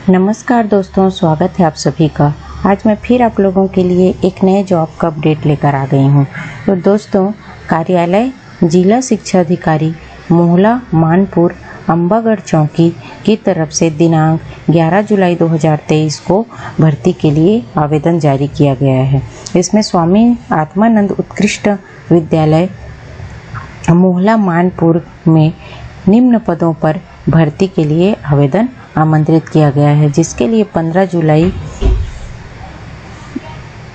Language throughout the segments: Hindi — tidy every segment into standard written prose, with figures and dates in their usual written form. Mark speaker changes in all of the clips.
Speaker 1: नमस्कार दोस्तों, स्वागत है आप सभी का। आज मैं फिर आप लोगों के लिए एक नए जॉब का अपडेट लेकर आ गई हूँ। तो दोस्तों, कार्यालय जिला शिक्षा अधिकारी मोहला मानपुर अम्बागढ़ चौकी की तरफ से दिनांक 11 जुलाई 2023 को भर्ती के लिए आवेदन जारी किया गया है। इसमें स्वामी आत्मानंद उत्कृष्ट विद्यालय मोहला मानपुर में निम्न पदों पर भर्ती के लिए आवेदन आमंत्रित किया गया है, जिसके लिए 15 जुलाई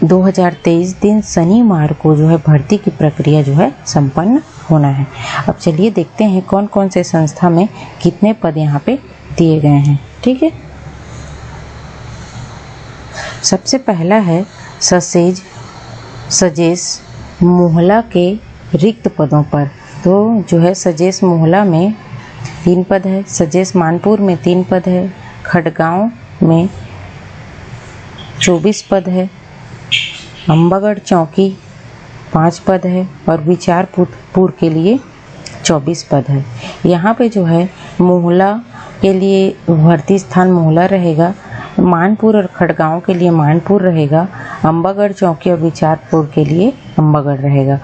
Speaker 1: 2023 दिन शनिवार को भर्ती की प्रक्रिया संपन्न होना है। अब चलिए देखते हैं कौन कौन से संस्था में कितने पद यहाँ पे दिए गए हैं। ठीक है, सबसे पहला है सजेस मोहला के रिक्त पदों पर। तो सजेस मोहला में 3 पद है, सजेस मानपुर में 3 पद है, खड़गांव में 24 पद है, अम्बागढ़ चौकी 5 पद है और विचारपुर के लिए 24 पद है। यहाँ पे मोहला के लिए भर्ती स्थान मोहला रहेगा, मानपुर और खड़गांव के लिए मानपुर रहेगा, अम्बागढ़ चौकी और विचारपुर के लिए अम्बागढ़ रहेगा।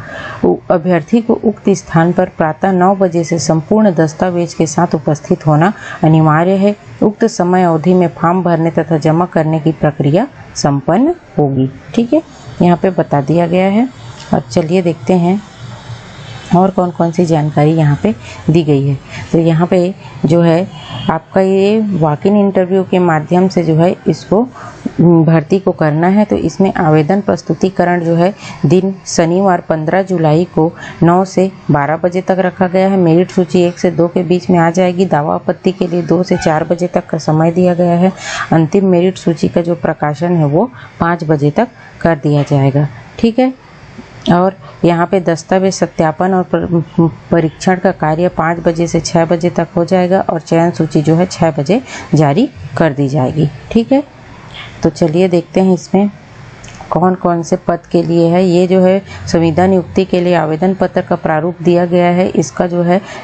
Speaker 1: अभ्यर्थी को उक्त स्थान पर प्रातः 9 बजे से संपूर्ण दस्तावेज के साथ उपस्थित होना अनिवार्य है। उक्त समय अवधि में फॉर्म भरने तथा जमा करने की प्रक्रिया संपन्न होगी। ठीक है, यहाँ पे बता दिया गया है। अब चलिए देखते हैं और कौन कौन सी जानकारी यहाँ पे दी गई है। तो यहाँ पे आपका ये वॉक इन इंटरव्यू के माध्यम से इसको भर्ती को करना है। तो इसमें आवेदन प्रस्तुतिकरण दिन शनिवार 15 जुलाई को 9 से 12 बजे तक रखा गया है। मेरिट सूची 1 से 2 के बीच में आ जाएगी। दावा आपत्ति के लिए 2 से 4 बजे तक का समय दिया गया है। अंतिम मेरिट सूची का जो प्रकाशन है वो 5 बजे तक कर दिया जाएगा। ठीक है, और यहाँ पे दस्तावेज सत्यापन और परीक्षण का कार्य 5 बजे से 6 बजे तक हो जाएगा और चयन सूची 6 बजे जारी कर दी जाएगी। ठीक है, तो चलिए देखते हैं इसमें कौन कौन से पद के लिए है। ये संविदा नियुक्ति के लिए आवेदन पत्र का प्रारूप दिया गया है। इसका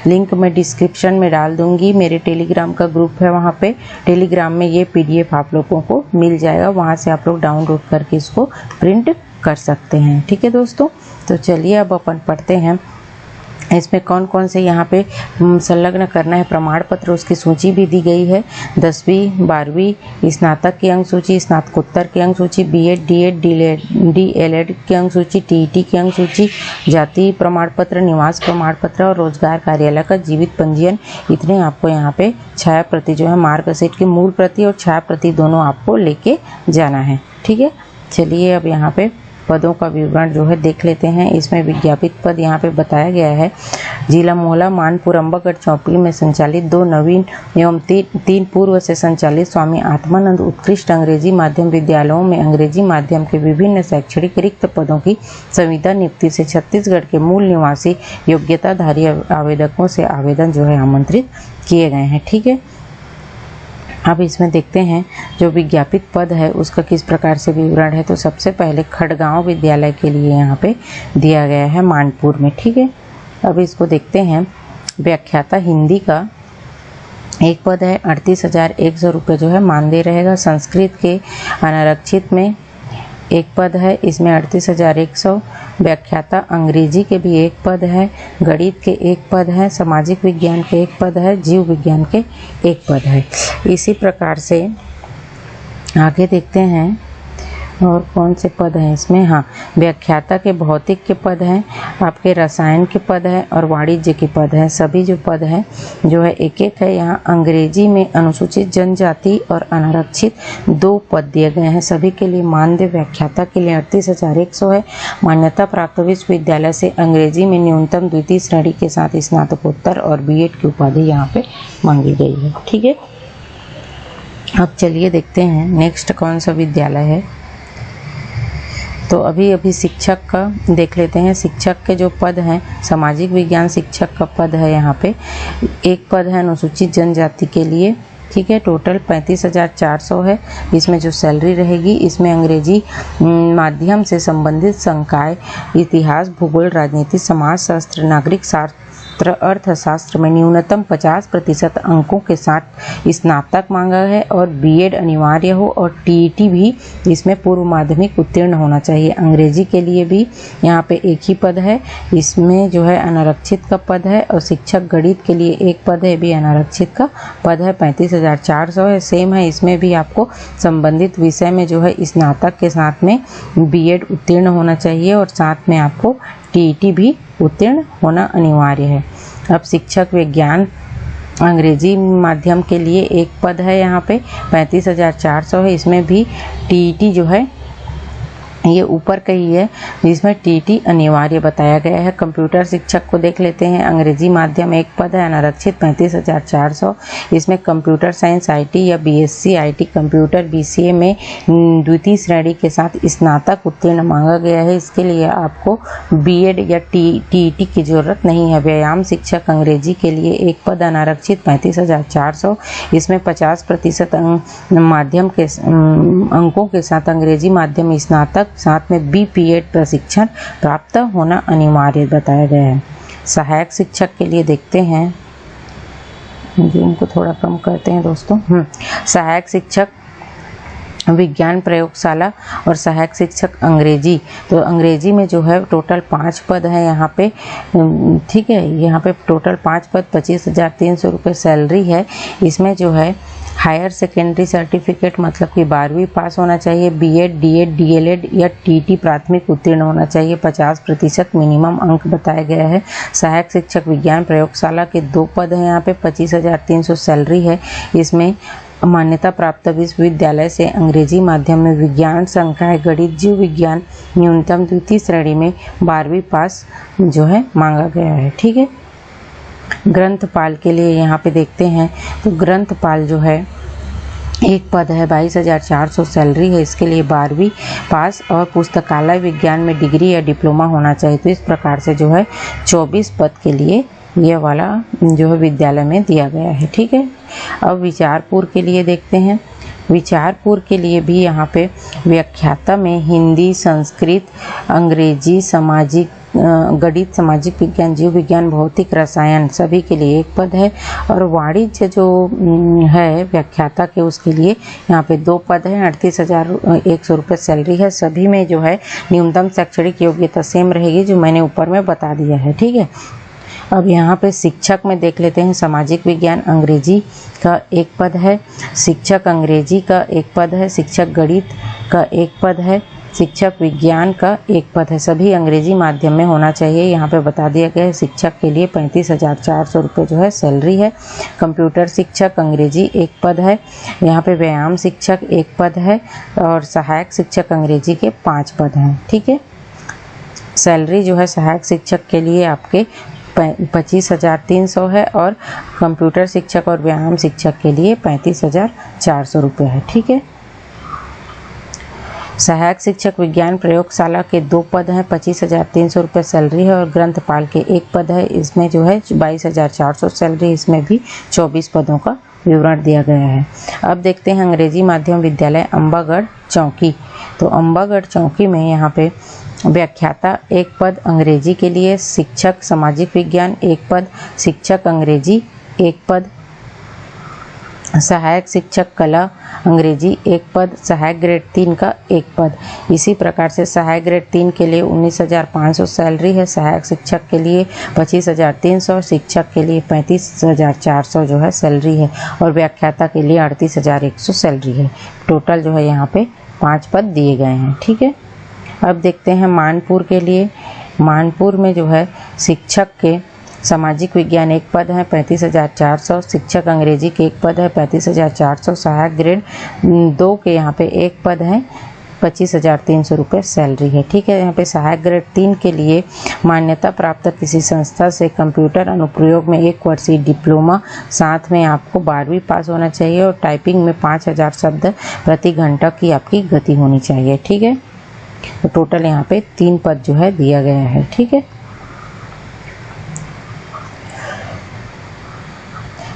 Speaker 1: लिंक मैं डिस्क्रिप्शन में डाल दूंगी। मेरे टेलीग्राम का ग्रुप है, वहाँ पे टेलीग्राम में ये PDF आप लोगों को मिल जाएगा। वहाँ से आप लोग डाउनलोड करके इसको प्रिंट कर सकते हैं। ठीक है दोस्तों, तो चलिए अब अपन पढ़ते हैं इसमें कौन कौन से यहाँ पे संलग्न करना है प्रमाण पत्र। उसकी सूची भी दी गई है। 10वीं 12वीं स्नातक की अंक सूची, स्नातकोत्तर की अंक सूची, BEd DEd DLEd की अंक सूची, TET की अंक सूची, जाति प्रमाण पत्र, निवास प्रमाण पत्र और रोजगार कार्यालय का जीवित पंजीयन। इतने आपको यहाँ पे छाया प्रति मार्कशीट की मूल प्रति और छाया प्रति दोनों आपको लेके जाना है। ठीक है, चलिए अब यहाँ पे पदों का विवरण देख लेते हैं। इसमें विज्ञापित पद यहाँ पे बताया गया है। जिला मोहला मानपुर अम्बागढ़ चौकी में संचालित 2 नवीन एवं 3 पूर्व से संचालित स्वामी आत्मानंद उत्कृष्ट अंग्रेजी माध्यम विद्यालयों में अंग्रेजी माध्यम के विभिन्न शैक्षणिक रिक्त पदों की संविदा नियुक्ति से छत्तीसगढ़ के मूल निवासी योग्यताधारी आवेदकों से आवेदन आमंत्रित किए गए हैं। ठीक है, अब इसमें देखते हैं जो विज्ञापित पद है उसका किस प्रकार से विवरण है। तो सबसे पहले खड़गांव विद्यालय के लिए यहाँ पे दिया गया है मानपुर में। ठीक है, अब इसको देखते हैं। व्याख्याता हिंदी का 1 पद है, 38,100 रुपये मानदेय रहेगा। संस्कृत के अनारक्षित में 1 पद है, इसमें 38,100। व्याख्याता अंग्रेजी के भी 1 पद है, गणित के 1 पद है, सामाजिक विज्ञान के 1 पद है, जीव विज्ञान के 1 पद है। इसी प्रकार से आगे देखते हैं और कौन से पद हैं इसमें। हाँ, व्याख्याता के भौतिक के पद हैं, आपके रसायन के पद हैं और वाणिज्य के पद हैं। सभी पद हैं एक एक है। यहाँ अंग्रेजी में अनुसूचित जनजाति और अनारक्षित 2 पद दिए गए हैं। सभी के लिए मानदेय व्याख्याता के लिए 38,100 है। मान्यता प्राप्त विश्वविद्यालय से अंग्रेजी में न्यूनतम द्वितीय श्रेणी के साथ स्नातकोत्तर और BEd की उपाधि यहाँ पे मांगी गई है। ठीक है, अब चलिए देखते हैं नेक्स्ट कौन सा विद्यालय है। तो अभी शिक्षक का देख लेते हैं। शिक्षक के जो पद हैं, सामाजिक विज्ञान शिक्षक का पद है यहाँ पे 1 पद है अनुसूचित जनजाति के लिए। ठीक है, टोटल 35,400 है। इसमें जो सैलरी रहेगी, इसमें अंग्रेजी माध्यम से संबंधित संकाय, इतिहास, भूगोल, राजनीति, समाजशास्त्र, नागरिक शास्त्र अर्थशास्त्र में न्यूनतम 50% अंकों के साथ स्नातक मांगा है और बीएड अनिवार्य हो और टीईटी भी इसमें पूर्व माध्यमिक उत्तीर्ण होना चाहिए। अंग्रेजी के लिए भी यहाँ पे एक ही पद है, इसमें जो है अनारक्षित का पद है और शिक्षक गणित के लिए एक पद है, भी अनारक्षित का पद है, 35,400 है। सेम है, इसमें भी आपको संबंधित विषय में जो है स्नातक के साथ में बीएड उत्तीर्ण होना चाहिए और साथ में आपको टीईटी भी उत्तीर्ण होना अनिवार्य है। अब शिक्षक विज्ञान अंग्रेजी माध्यम के लिए एक पद है, यहाँ पे 35,400 है, इसमें भी टीईटी जो है ये ऊपर का ही है, जिसमें टीटी अनिवार्य बताया गया है। कंप्यूटर शिक्षक को देख लेते हैं। अंग्रेजी माध्यम एक पद है, अनारक्षित 35,400। इसमें कंप्यूटर साइंस आईटी या बीएससी आईटी कंप्यूटर बीसीए में द्वितीय श्रेणी के साथ स्नातक उत्तीर्ण मांगा गया है। इसके लिए आपको बीएड या टीईटी की जरूरत नहीं है। व्यायाम शिक्षक अंग्रेजी के लिए एक पद, अनारक्षित 35,400। इसमें 50% माध्यम के अंकों के साथ अंग्रेजी माध्यम स्नातक साथ में बीपीएड प्रशिक्षण प्राप्त होना अनिवार्य बताया गया है। सहायक शिक्षक के लिए देखते हैं, जूम को थोड़ा कम करते हैं दोस्तों। सहायक शिक्षक विज्ञान प्रयोगशाला और सहायक शिक्षक अंग्रेजी, तो अंग्रेजी में जो है टोटल 5 पद है यहाँ पे, ठीक है। यहाँ पे टोटल 5 पद, 25,300 रुपये सैलरी है। इसमें जो है हायर सेकेंडरी सर्टिफिकेट मतलब कि 12वीं पास होना चाहिए, बीएड डीएड डीएलएड या टीटी प्राथमिक उत्तीर्ण होना चाहिए, 50% मिनिमम अंक बताया गया है। सहायक शिक्षक विज्ञान प्रयोगशाला के 2 पद हैं यहाँ पे, 25,300 सैलरी है। इसमें मान्यता प्राप्त विश्वविद्यालय से अंग्रेजी माध्यम में विज्ञान संकाय गणित जीव विज्ञान न्यूनतम द्वितीय श्रेणी में 12वीं पास जो है मांगा गया है, ठीक है। ग्रंथपाल के लिए यहाँ पे देखते हैं, तो ग्रंथपाल जो है एक पद है, 22,400 सैलरी है। इसके लिए 12वीं पास और पुस्तकालय विज्ञान में डिग्री या डिप्लोमा होना चाहिए। तो इस प्रकार से जो है 24 पद के लिए यह वाला जो है विद्यालय में दिया गया है, ठीक है। अब विचारपुर के लिए देखते हैं। विचारपुर के लिए भी यहाँ पे व्याख्याता में हिंदी, संस्कृत, अंग्रेजी, सामाजिक गणित, सामाजिक विज्ञान, जीव विज्ञान, भौतिक, रसायन सभी के लिए एक पद है। और वाणिज्य जो है व्याख्याता के, उसके लिए यहाँ पे 2 पद हैं, 38,100 रुपये सैलरी है। सभी में जो है न्यूनतम शैक्षणिक योग्यता सेम रहेगी, जो मैंने ऊपर में बता दिया है, ठीक है। अब यहाँ पे शिक्षक में देख लेते हैं। सामाजिक विज्ञान अंग्रेजी का एक पद है, शिक्षक अंग्रेजी का एक पद है, शिक्षक गणित का एक पद है, शिक्षक विज्ञान का एक पद है। सभी अंग्रेजी माध्यम में होना चाहिए, यहाँ पे बता दिया गया है। शिक्षक के लिए 35,400 रुपये जो है सैलरी है। कंप्यूटर शिक्षक अंग्रेजी एक पद है, यहाँ पे व्यायाम शिक्षक एक पद है और सहायक शिक्षक अंग्रेजी के 5 पद हैं, ठीक है। सैलरी जो है सहायक शिक्षक के लिए आपके 25,300 है और कंप्यूटर शिक्षक और व्यायाम शिक्षक के लिए 35,400 रुपये है, ठीक है। सहायक शिक्षक विज्ञान प्रयोगशाला के 2 पद हैं, 25,300 रुपये सैलरी है और ग्रंथपाल के एक पद है, इसमें जो है 22,400 सैलरी, इसमें भी 24 पदों का विवरण दिया गया है। अब देखते हैं अंग्रेजी माध्यम विद्यालय अम्बागढ़ चौकी। तो अम्बागढ़ चौकी में यहाँ पे व्याख्याता एक पद अंग्रेजी के लिए, शिक्षक सामाजिक विज्ञान एक पद, शिक्षक अंग्रेजी एक पद, सहायक शिक्षक कला अंग्रेजी एक पद, सहायक ग्रेड 3 का एक पद। इसी प्रकार से सहायक ग्रेड 3 के लिए 19,500 सैलरी है, सहायक शिक्षक के लिए 25,300, शिक्षक के लिए 35,400 जो है सैलरी है और व्याख्याता के लिए 38,100 सैलरी है। टोटल जो है यहाँ पे 5 पद दिए गए हैं, ठीक है। अब देखते हैं मानपुर के लिए। मानपुर में जो है शिक्षक के सामाजिक विज्ञान एक पद है, 35,400, शिक्षक अंग्रेजी के एक पद है, 35,400, सहायक ग्रेड 2 के यहाँ पे एक पद है, 25,300 रुपये सैलरी है, ठीक है। यहाँ पे सहायक ग्रेड 3 के लिए मान्यता प्राप्त किसी संस्था से कंप्यूटर अनुप्रयोग में 1 वर्षीय डिप्लोमा, साथ में आपको 12वीं पास होना चाहिए और टाइपिंग में 5,000 शब्द प्रति घंटा की आपकी गति होनी चाहिए, ठीक है। तो टोटल यहाँ पे 3 पद जो है दिया गया है, ठीक है।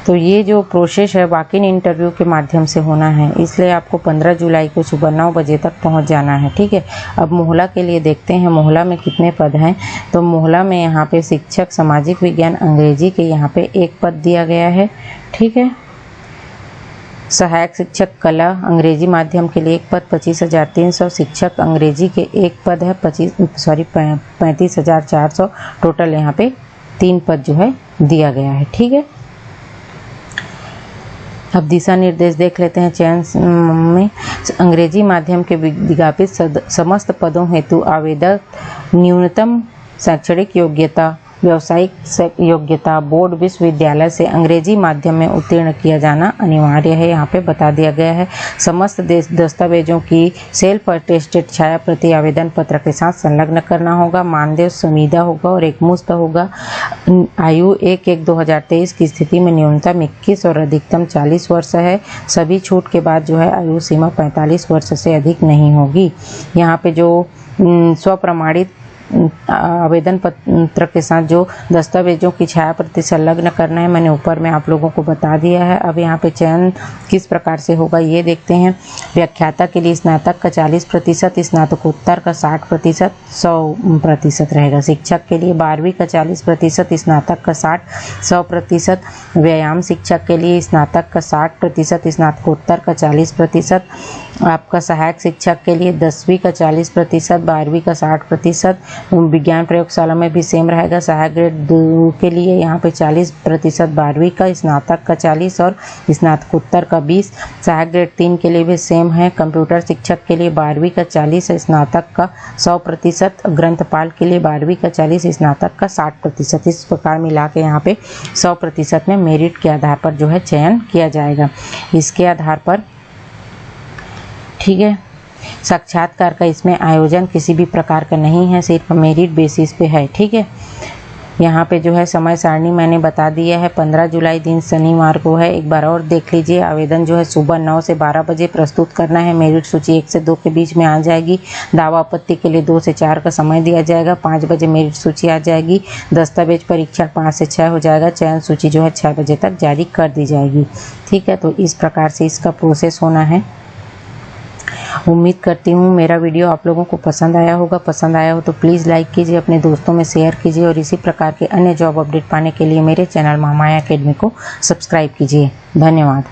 Speaker 1: तो ये जो प्रोसेस है वॉक इन इंटरव्यू के माध्यम से होना है, इसलिए आपको 15 जुलाई को सुबह 9 बजे तक पहुंच जाना है। ठीक है। अब मोहला के लिए देखते हैं मोहला में कितने पद हैं। तो मोहला में यहाँ पे शिक्षक सामाजिक विज्ञान अंग्रेजी के यहाँ पे 1 पद दिया गया है। ठीक है। सहायक शिक्षक कला अंग्रेजी माध्यम के लिए 1 पद 25,300, शिक्षक अंग्रेजी के 1 पद है 35,400, टोटल यहाँ पे 3 पद जो है दिया गया है। ठीक है। अब दिशा निर्देश देख लेते हैं। चयन में अंग्रेजी माध्यम के विज्ञापित समस्त पदों हेतु आवेदक न्यूनतम शैक्षणिक योग्यता, व्यावसायिक योग्यता, बोर्ड विश्वविद्यालय से अंग्रेजी माध्यम में उत्तीर्ण किया जाना अनिवार्य है। यहाँ पे बता दिया गया है। समस्त दस्तावेजों की सेल्फ अटेस्टेड छाया प्रति आवेदन पत्र के साथ संलग्न करना होगा। मानदेय संविदा होगा और एकमुश्त होगा। आयु 1/1/2023 की स्थिति में न्यूनतम 21 और अधिकतम 40 वर्ष है। सभी छूट के बाद जो है आयु सीमा 45 वर्ष से अधिक नहीं होगी। यहाँ पे जो स्वप्रमाणित आवेदन पत्र के साथ जो दस्तावेजों की छाया प्रति संलग्न करना है, मैंने ऊपर में आप लोगों को बता दिया है। अब यहाँ पे चयन किस प्रकार से होगा ये देखते हैं। व्याख्याता के लिए स्नातक का 40%, स्नातकोत्तर का 60%, 100% रहेगा। शिक्षक के लिए 12वीं का 40%, स्नातक का 100%, व्यायाम शिक्षक के लिए स्नातक का 60%, स्नातकोत्तर का 40%, आपका सहायक शिक्षक के लिए 10वीं का 40%, 12वीं का 60%, विज्ञान प्रयोगशाला में भी सेम रहेगा। सहायक ग्रेड 2 के लिए यहाँ पे 40%, 12वीं का, स्नातक का 40 और स्नातकोत्तर का 20। सहायक ग्रेड 3 के लिए भी सेम है। कंप्यूटर शिक्षक के लिए 12वीं का 40, स्नातक का 100%, ग्रंथपाल के लिए 12वीं का 40, स्नातक का 60%। इस प्रकार मिला के यहाँ पे 100% में मेरिट के आधार पर जो है चयन किया जाएगा। इसके आधार पर ठीक है, साक्षात्कार का इसमें आयोजन किसी भी प्रकार का नहीं है, सिर्फ मेरिट बेसिस पे है। ठीक है। यहाँ पे जो है समय सारणी मैंने बता दिया है। 15 जुलाई दिन शनिवार को है। एक बार और देख लीजिए। आवेदन जो है सुबह 9 से 12 बजे प्रस्तुत करना है। मेरिट सूची 1 से 2 के बीच में आ जाएगी। दावा आपत्ति के लिए 2 से 4 का समय दिया जाएगा। 5 बजे मेरिट सूची आ जाएगी। दस्तावेज परीक्षण 5 से 6 हो जाएगा। चयन सूची जो है 6 बजे तक जारी कर दी जाएगी। ठीक है। तो इस प्रकार से इसका प्रोसेस होना है। उम्मीद करती हूँ मेरा वीडियो आप लोगों को पसंद आया होगा। पसंद आया हो तो प्लीज़ लाइक कीजिए, अपने दोस्तों में शेयर कीजिए और इसी प्रकार के अन्य जॉब अपडेट पाने के लिए मेरे चैनल महामाया एकेडमी को सब्सक्राइब कीजिए। धन्यवाद।